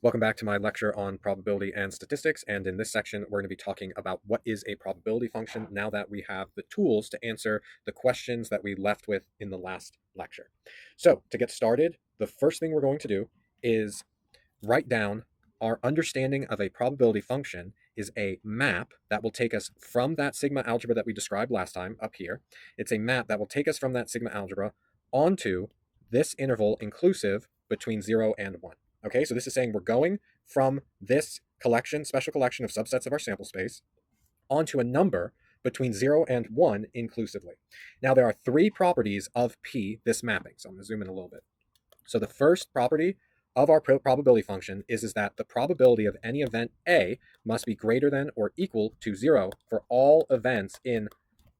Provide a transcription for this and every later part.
Welcome back to my lecture on probability and statistics, and in this section we're going to be talking about what is a probability function now that we have the tools to answer the questions that we left with in the last lecture. So to get started, the first thing we're going to do is write down our understanding of a probability function is a map that will take us from that sigma algebra that we described last time up here. It's a map that will take us from that sigma algebra onto this interval inclusive between 0 and 1. Okay, so this is saying we're going from this collection, special collection of subsets of our sample space, onto a number between 0 and 1 inclusively. Now, there are three properties of P, this mapping. So I'm going to zoom in a little bit. So the first property of our probability function is that the probability of any event A must be greater than or equal to 0 for all events in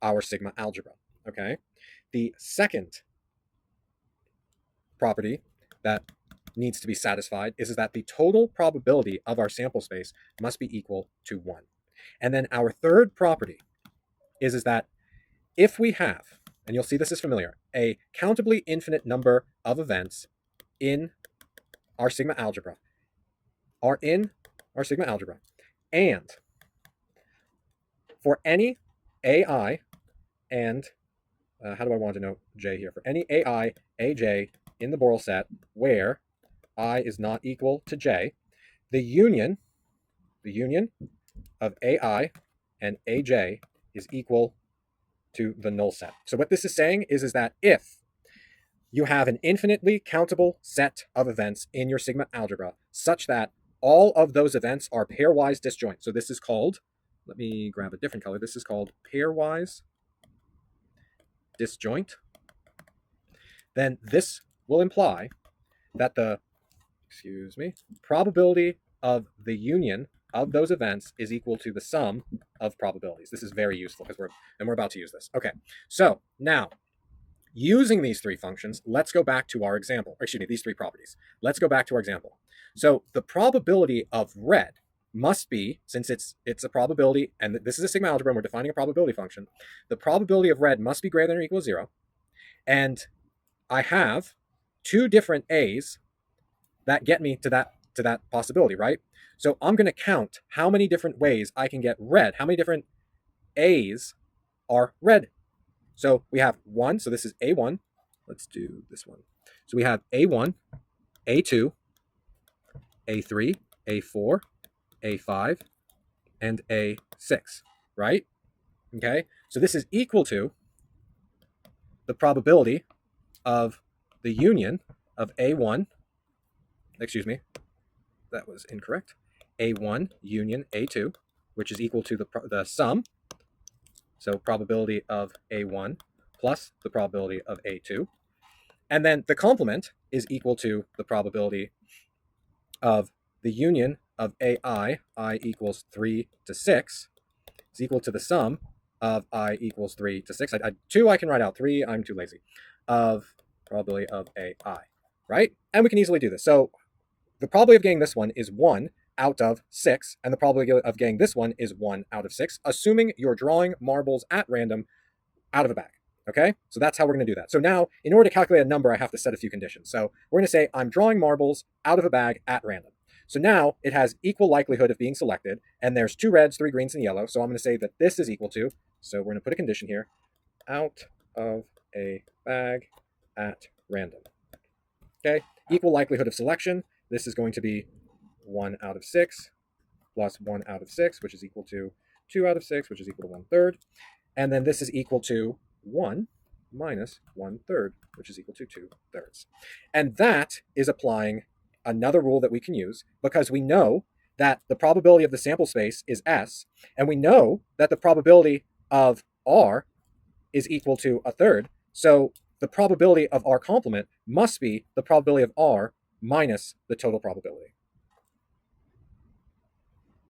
our sigma algebra. Okay. The second property that needs to be satisfied is that the total probability of our sample space must be equal to 1. And then our third property is that if we have, and you'll see this is familiar, a countably infinite number of events in our sigma algebra, and for any AI, and how do I want to note J here? For any AI, AJ in the Borel set where I is not equal to J, the union of AI and AJ is equal to the null set. So what this is saying is that if you have an infinitely countable set of events in your sigma algebra such that all of those events are pairwise disjoint. So this is called, let me grab a different color. This is called pairwise disjoint. Then this will imply that the probability of the union of those events is equal to the sum of probabilities. This is very useful because we're about to use this. Okay, so now using these three functions, let's go back to our example. Excuse me, these three properties. Let's go back to our example. So the probability of red must be, since it's a probability, and this is a sigma algebra and we're defining a probability function, the probability of red must be greater than or equal to 0. And I have two different A's that get me to that possibility, right? So I'm going to count how many different ways I can get red, how many different A's are red. So we have 1, so this is A1. Let's do this one. So we have A1, A2, A3, A4, A5, and A6, right? Okay, so this is equal to the probability of the union of A1, excuse me, that was incorrect, A1 union A2, which is equal to the sum, so probability of A1 plus the probability of A2. And then the complement is equal to the probability of the union of AI, I equals 3 to 6, is equal to the sum of I equals 3 to 6. 2 I can write out, 3 I'm too lazy, of probability of AI, right? And we can easily do this. So the probability of getting this one is 1 out of 6, and the probability of getting this one is 1 out of 6, assuming you're drawing marbles at random out of a bag. Okay, so that's how we're going to do that. So now, in order to calculate a number, I have to set a few conditions. So we're going to say I'm drawing marbles out of a bag at random. So now it has equal likelihood of being selected, and there's 2 reds, 3 greens, and yellow. So I'm going to say that this is equal to, so we're going to put a condition here, out of a bag at random. Okay, equal likelihood of selection. This is going to be 1 out of 6 plus 1 out of 6, which is equal to 2 out of 6, which is equal to 1/3. And then this is equal to 1 minus 1/3, which is equal to 2/3. And that is applying another rule that we can use because we know that the probability of the sample space is S, and we know that the probability of R is equal to 1/3. So the probability of R complement must be the probability of R minus the total probability.